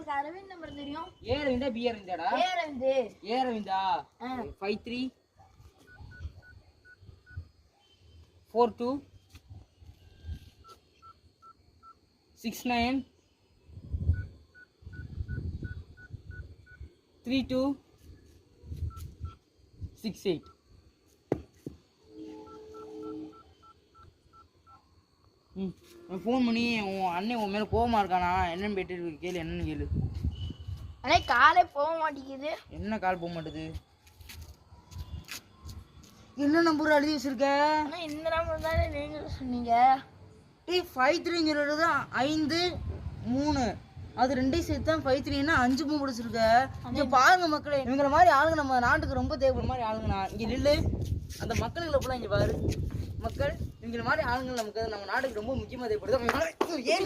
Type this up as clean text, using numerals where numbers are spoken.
உங்களுக்கு அரவிந்த் நம்பர் தெரியும்? ஏ அரவிந்தா பி அரவிந்தாடா? ஏ அரவிந்த். ஏ அரவிந்தா? 53 42 69 32 68. ஃபோன் பண்ணி உன் அண்ணன் உன் மேலே கோவமா இருக்கானா என்னன்னு போயிட்டு கேளு, என்னன்னு கேளு. அண்ணே காலே போக மாட்டேங்குது. என்ன கால் போக மாட்டேது? என்ன நம்பர் எழுதி வச்சிருக்க? அண்ணா இந்த நம்பர் தானே நீங்க சொன்னீங்க. 53 தான் 5 3, அது ரெண்டையும் சேர்த்து தான் 53ன்னா 5 3 முடிச்சிருக்க. இங்க பாருங்க மக்களே, இவங்கள மாதிரி ஆளுங்க நம்ம நாட்டுக்கு ரொம்ப தேவைப்படுற மாதிரி ஆளுங்கண்ணா. இங்க நில்லு, அந்த மக்களுங்களை ஃபுல்லாக இங்க பாரு. மக்கள் இவங்கள மாதிரி ஆளுங்க நமக்கு நம்ம நாட்டுக்கு ரொம்ப முக்கியமாக தேவைப்படுது. ஏறி